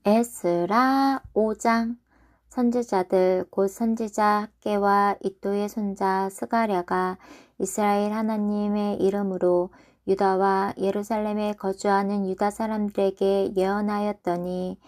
에스라 5장. 선지자들 곧 선지자 학개와 이또의 손자 스가랴가 이스라엘 하나님의 이름으로 유다와 예루살렘에 거주하는 유다 사람들에게 예언하였더니,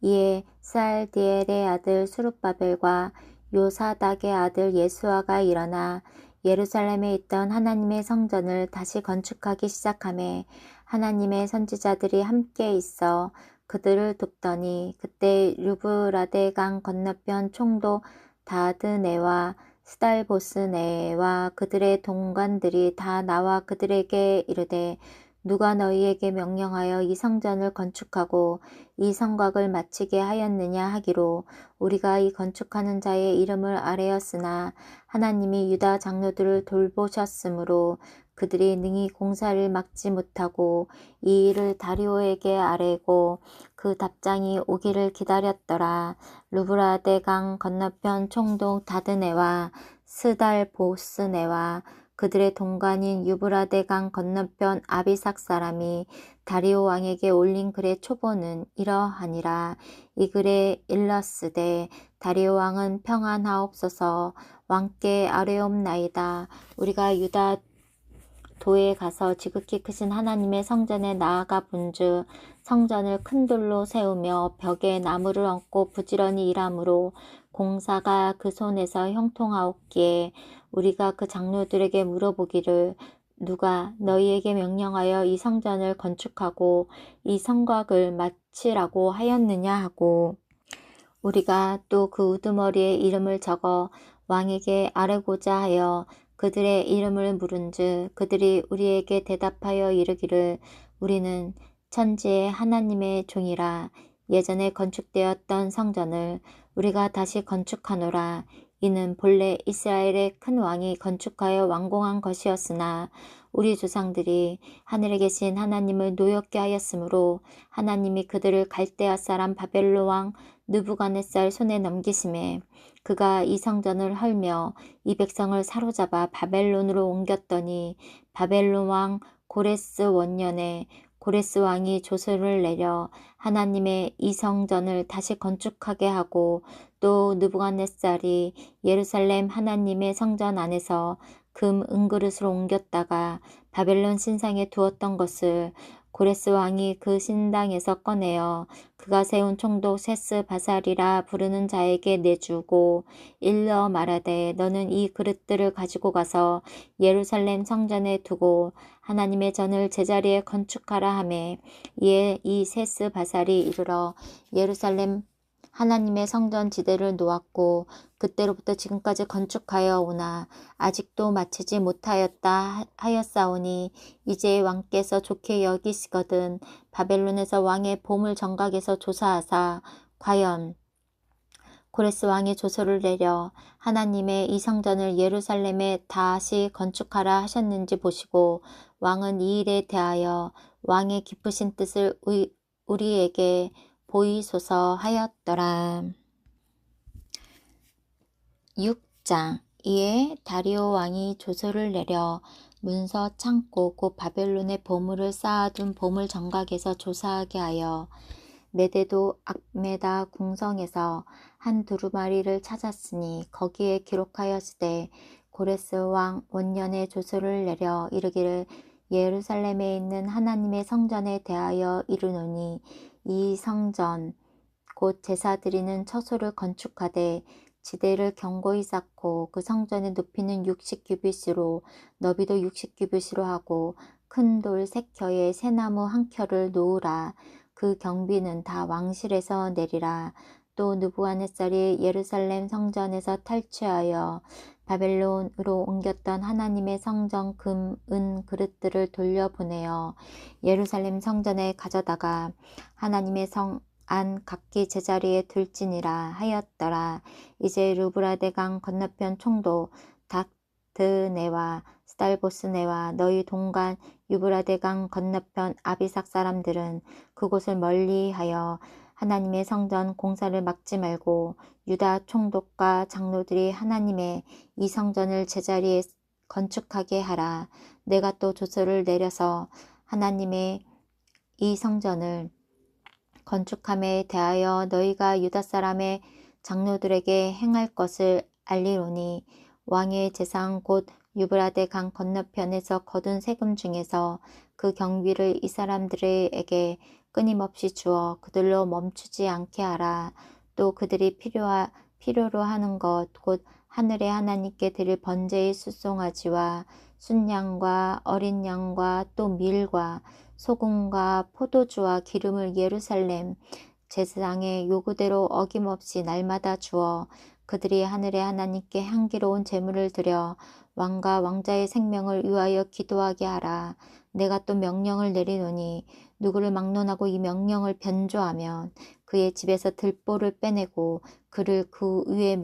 이에 스알디엘의 아들 수룹바벨과 요사닥의 아들 예수아가 일어나 예루살렘에 있던 하나님의 성전을 다시 건축하기 시작하며 하나님의 선지자들이 함께 있어 그들을 돕더니, 그때 유브라데 강 건너편 총독 다드네와 스달보스네와 그들의 동관들이 다 나와 그들에게 이르되, 누가 너희에게 명령하여 이 성전을 건축하고 이 성곽을 마치게 하였느냐 하기로, 우리가 이 건축하는 자의 이름을 아뢰었으나 하나님이 유다 장로들을 돌보셨으므로 그들이 능히 공사를 막지 못하고 이 일을 다리오에게 아뢰고 그 답장이 오기를 기다렸더라. 루브라데 강 건너편 총독 다드네와 스달보스네와 그들의 동관인 유브라데 강 건너편 아비삭 사람이 다리오 왕에게 올린 글의 초보는 이러하니라. 이 글에 일렀으되, 다리오 왕은 평안하옵소서. 왕께 아뢰옵나이다. 우리가 유다 도에 가서 지극히 크신 하나님의 성전에 나아가 본즉, 성전을 큰 돌로 세우며 벽에 나무를 얹고 부지런히 일함으로 공사가 그 손에서 형통하옵기에, 우리가 그 장로들에게 물어보기를, 누가 너희에게 명령하여 이 성전을 건축하고 이 성곽을 마치라고 하였느냐 하고, 우리가 또 그 우두머리에 이름을 적어 왕에게 아뢰고자 하여 그들의 이름을 물은즉, 그들이 우리에게 대답하여 이르기를, 우리는 천지의 하나님의 종이라. 예전에 건축되었던 성전을 우리가 다시 건축하노라. 이는 본래 이스라엘의 큰 왕이 건축하여 완공한 것이었으나 우리 조상들이 하늘에 계신 하나님을 노엽게 하였으므로 하나님이 그들을 갈대아 사람 바벨론 왕 느부갓네살 손에 넘기심에, 그가 이 성전을 헐며 이 백성을 사로잡아 바벨론으로 옮겼더니, 바벨론 왕 고레스 원년에 고레스 왕이 조서를 내려 하나님의 이 성전을 다시 건축하게 하고, 또 느부갓네살이 예루살렘 하나님의 성전 안에서 금 은그릇으로 옮겼다가 바벨론 신상에 두었던 것을 고레스 왕이 그 신당에서 꺼내어 그가 세운 총독 세스 바살이라 부르는 자에게 내주고 일러 말하되, 너는 이 그릇들을 가지고 가서 예루살렘 성전에 두고 하나님의 전을 제자리에 건축하라 하매, 이에 이 세스 바살이 이르러 예루살렘 하나님의 성전 지대를 놓았고 그때로부터 지금까지 건축하여 오나 아직도 마치지 못하였다 하였사오니, 이제 왕께서 좋게 여기시거든 바벨론에서 왕의 보물 정각에서 조사하사 과연 고레스 왕이 조서를 내려 하나님의 이 성전을 예루살렘에 다시 건축하라 하셨는지 보시고, 왕은 이 일에 대하여 왕의 깊으신 뜻을 우리에게 보이소서 하였더라. 6장. 이에 다리오 왕이 조서를 내려 문서 창고 곧 바벨론의 보물을 쌓아둔 보물 정각에서 조사하게 하여, 메데도 악메다 궁성에서 한 두루마리를 찾았으니 거기에 기록하였으되, 고레스 왕 원년에 조서를 내려 이르기를, 예루살렘에 있는 하나님의 성전에 대하여 이르노니, 이 성전 곧 제사 드리는 처소를 건축하되 지대를 견고히 쌓고 그 성전의 높이는 60규빗으로 너비도 60규빗으로 하고 큰 돌 3켜에 새나무 1켜를 놓으라. 그 경비는 다 왕실에서 내리라. 또 느부갓네살이 예루살렘 성전에서 탈취하여 바벨론으로 옮겼던 하나님의 성전 금, 은 그릇들을 돌려보내어 예루살렘 성전에 가져다가 하나님의 성 안 각기 제자리에 둘지니라 하였더라. 이제 루브라데 강 건너편 총독 닥드네와 스달보스네와 너희 동관 유브라데 강 건너편 아비삭 사람들은 그곳을 멀리하여 하나님의 성전 공사를 막지 말고 유다 총독과 장로들이 하나님의 이 성전을 제자리에 건축하게 하라. 내가 또 조서를 내려서 하나님의 이 성전을 건축함에 대하여 너희가 유다 사람의 장로들에게 행할 것을 알리로니 왕의 재상 곧 유브라데 강 건너편에서 거둔 세금 중에서 그 경비를 이 사람들에게 끊임없이 주어 그들로 멈추지 않게 하라. 또 그들이 필요로 하는 것 곧 하늘의 하나님께 드릴 번제의 수송아지와 순양과 어린 양과 또 밀과 소금과 포도주와 기름을 예루살렘 제사장의 요구대로 어김없이 날마다 주어 그들이 하늘의 하나님께 향기로운 제물을 드려 왕과 왕자의 생명을 위하여 기도하게 하라. 내가 또 명령을 내리노니 누구를 막론하고 이 명령을 변조하면 그의 집에서 들보를 빼내고 그를 그 위에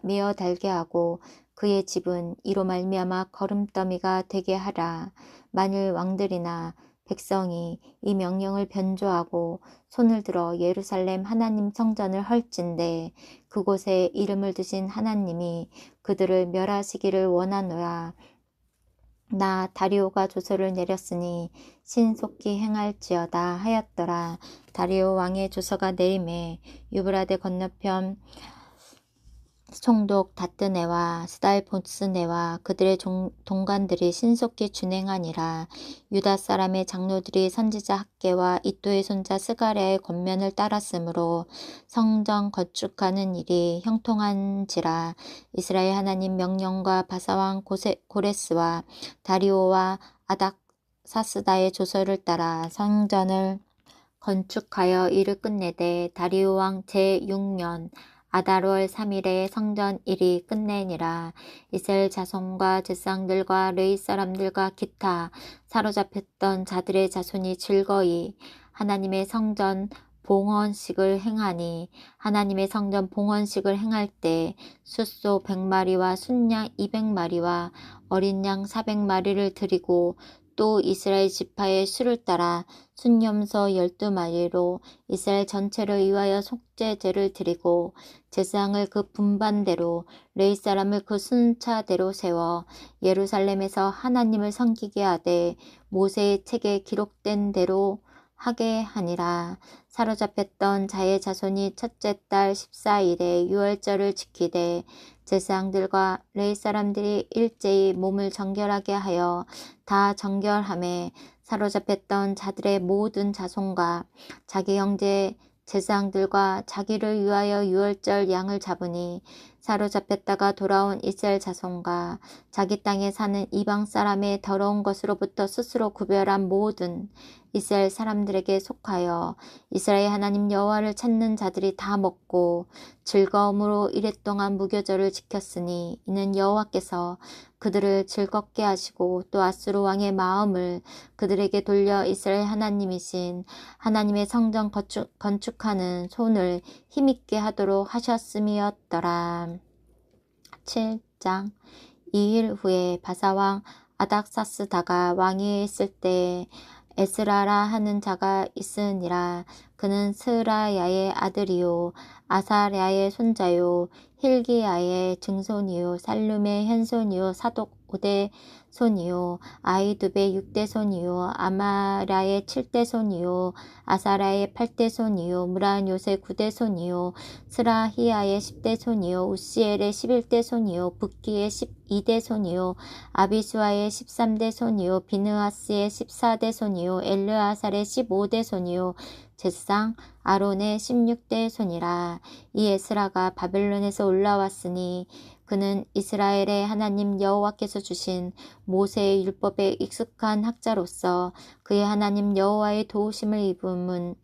메어 달게 하고 그의 집은 이로 말미암아 거름더미가 되게 하라. 만일 왕들이나 백성이 이 명령을 변조하고 손을 들어 예루살렘 하나님 성전을 헐진대 그곳에 이름을 두신 하나님이 그들을 멸하시기를 원하노라. 나 다리오가 조서를 내렸으니 신속히 행할지어다 하였더라. 다리오 왕의 조서가 내림에 유브라데 건너편 총독 다뜨네와 스달보스네와 그들의 동관들이 신속히 준행하니라. 유다 사람의 장로들이 선지자 학계와 이또의 손자 스가랴의 권면을 따랐으므로 성전 건축하는 일이 형통한지라. 이스라엘 하나님 명령과 바사왕 고레스와 다리오와 아닥사스다의 조서를 따라 성전을 건축하여 이를 끝내되 다리오 왕 제6년 아달월 3일에 성전 일이 끝내니라. 이스라엘 자손과 제사장들과 레위 사람들과 기타 사로잡혔던 자들의 자손이 즐거이 하나님의 성전 봉헌식을 행하니 하나님의 성전 봉헌식을 행할 때 숫소 100마리와 순양 200마리와 어린 양 400마리를 드리고 또 이스라엘 지파의 수를 따라 순염소 12마리로 이스라엘 전체를 위하여 속죄제를 드리고 제사장을 그 분반대로 레위 사람을 그 순차대로 세워 예루살렘에서 하나님을 섬기게 하되 모세의 책에 기록된 대로 하게 하니라. 사로잡혔던 자의 자손이 첫째 달 14일에 유월절을 지키되 제사장들과 레위 사람들이 일제히 몸을 정결하게 하여 다 정결함에 사로잡혔던 자들의 모든 자손과 자기 형제 제사장들과 자기를 위하여 유월절 양을 잡으니 사로잡혔다가 돌아온 이스라엘 자손과 자기 땅에 사는 이방 사람의 더러운 것으로부터 스스로 구별한 모든 이스라엘 사람들에게 속하여 이스라엘 하나님 여호와를 찾는 자들이 다 먹고 즐거움으로 이랫동안 무교절을 지켰으니 이는 여호와께서 그들을 즐겁게 하시고 또 아수르 왕의 마음을 그들에게 돌려 이스라엘 하나님이신 하나님의 성전 건축하는 손을 힘있게 하도록 하셨음이었더라. 7장 2일 후에 바사왕 아닥사스다가 왕위에 있을 때 에스라라 하는 자가 있으니라. 그는 스라야의 아들이요 아사랴의 손자요 힐기야의 증손이요 살룸의 현손이요 사독 5대 손이요 아이두베 6대 손이요 아마랴의 7대 손이요 아사랴의 8대 손이요 무라요세 9대 손이요 스라히야의 10대 손이요 우시엘의 11대 손이요 붓기의 12대 손이요 아비수아의 13대 손이요 비느하스의 14대 손이요 엘르아살의 15대 손이요 제사장 아론의 16대 손이라. 이 에스라가 바벨론에서 올라왔으니 그는 이스라엘의 하나님 여호와께서 주신 모세의 율법에 익숙한 학자로서 그의 하나님 여호와의 도우심을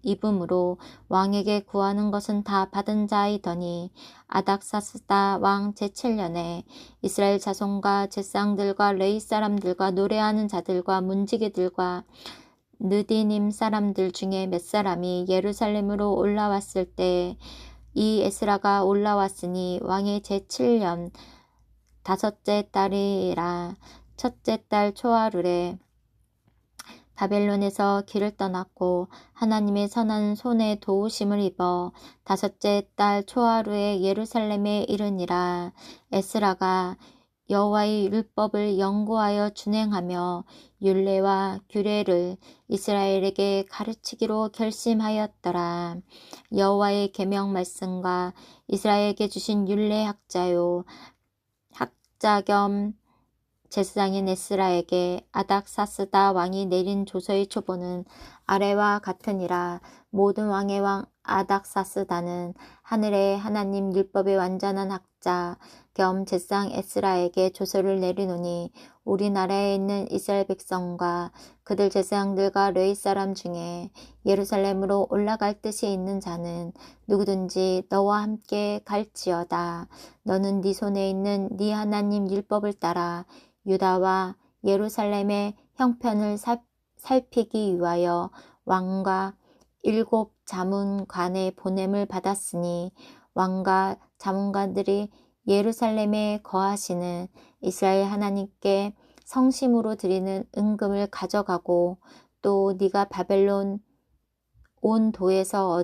입음으로 왕에게 구하는 것은 다 받은 자이더니 아닥사스다 왕 제7년에 이스라엘 자손과 제사장들과 레위 사람들과 노래하는 자들과 문지기들과 느디님 사람들 중에 몇 사람이 예루살렘으로 올라왔을 때 이 에스라가 올라왔으니 왕의 제7년 다섯째 달이라. 첫째 달 초하루에 바벨론에서 길을 떠났고 하나님의 선한 손에 도우심을 입어 다섯째 달 초하루에 예루살렘에 이르니라. 에스라가 여호와의 율법을 연구하여 준행하며 율례와 규례를 이스라엘에게 가르치기로 결심하였더라. 여호와의 계명 말씀과 이스라엘에게 주신 율례 학자 겸 제사장인 에스라에게 아닥사스다 왕이 내린 조서의 초보는 아래와 같으니라. 모든 왕의 왕 아닥사스다는 하늘의 하나님 율법의 완전한 학자 겸 제사장 에스라에게 조서를 내리노니 우리나라에 있는 이스라엘 백성과 그들 제사장들과 레위 사람 중에 예루살렘으로 올라갈 뜻이 있는 자는 누구든지 너와 함께 갈지어다. 너는 네 손에 있는 네 하나님 율법을 따라 유다와 예루살렘의 형편을 살피기 위하여 왕과 7 자문관의 보냄을 받았으니 왕과 자문관들이 예루살렘에 거하시는 이스라엘 하나님께 성심으로 드리는 은금을 가져가고 또 네가 바벨론 온 도에서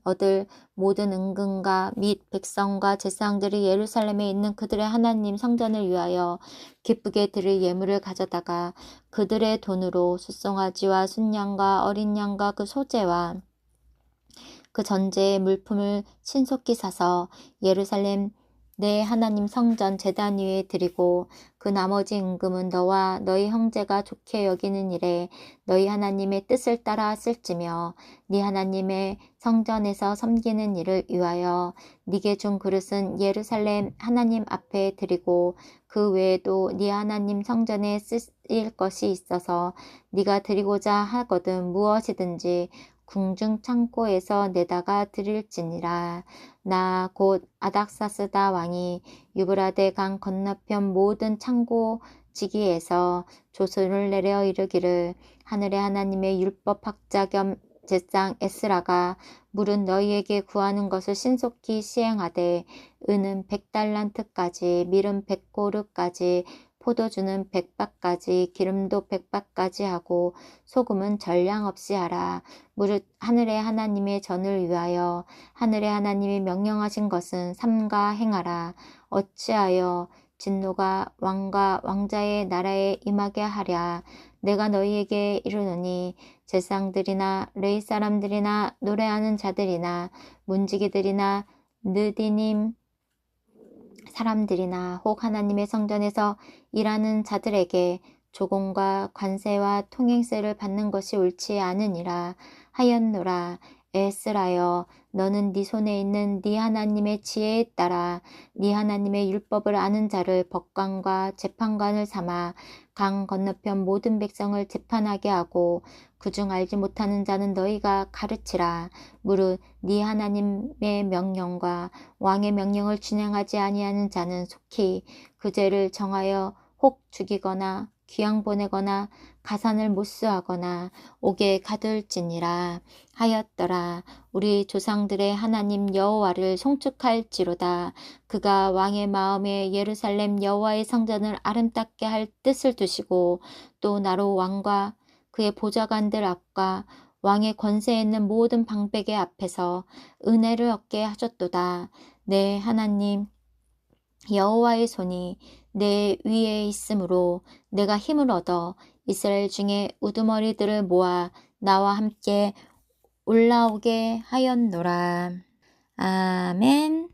얻을 모든 은금과 및 백성과 제사장들이 예루살렘에 있는 그들의 하나님 성전을 위하여 기쁘게 드릴 예물을 가져다가 그들의 돈으로 숫송아지와 순양과 어린 양과 그 소재와 그 전제의 물품을 신속히 사서 예루살렘 내 하나님 성전 제단 위에 드리고 그 나머지 은금은 너와 너희 형제가 좋게 여기는 일에 너희 하나님의 뜻을 따라 쓸지며 네 하나님의 성전에서 섬기는 일을 위하여 네게 준 그릇은 예루살렘 하나님 앞에 드리고 그 외에도 네 하나님 성전에 쓰일 것이 있어서 네가 드리고자 하거든 무엇이든지 궁중 창고에서 내다가 드릴지니라. 나 곧 아닥사스다 왕이 유브라데 강 건너편 모든 창고지기에서 조서를 내려 이르기를 하늘의 하나님의 율법 학자 겸 제사장 에스라가 물은 너희에게 구하는 것을 신속히 시행하되 은은 100달란트까지 밀은 100고르까지 포도주는 100밭까지 기름도 100밭까지 하고 소금은 전량 없이 하라. 무릇 하늘의 하나님의 전을 위하여 하늘의 하나님이 명령하신 것은 삼가 행하라. 어찌하여 진노가 왕과 왕자의 나라에 임하게 하랴. 내가 너희에게 이르노니 제사장들이나 레위 사람들이나 노래하는 자들이나 문지기들이나 느디님 사람들이나 혹 하나님의 성전에서 일하는 자들에게 조공과 관세와 통행세를 받는 것이 옳지 않으니라 하였노라. 에스라여 너는 네 손에 있는 네 하나님의 지혜에 따라 네 하나님의 율법을 아는 자를 법관과 재판관을 삼아 강 건너편 모든 백성을 재판하게 하고 그중 알지 못하는 자는 너희가 가르치라. 무릇 네 하나님의 명령과 왕의 명령을 준행하지 아니하는 자는 속히 그 죄를 정하여 혹 죽이거나 귀양 보내거나 가산을 못수하거나 옥에 가둘지니라 하였더라. 우리 조상들의 하나님 여호와를 송축할지로다. 그가 왕의 마음에 예루살렘 여호와의 성전을 아름답게 할 뜻을 두시고 또 나로 왕과 그의 보좌관들 앞과 왕의 권세에 있는 모든 방백의 앞에서 은혜를 얻게 하셨도다. 내 하나님 여호와의 손이 내 위에 있으므로 내가 힘을 얻어 이스라엘 중에 우두머리들을 모아 나와 함께 올라오게 하였노라. 아멘.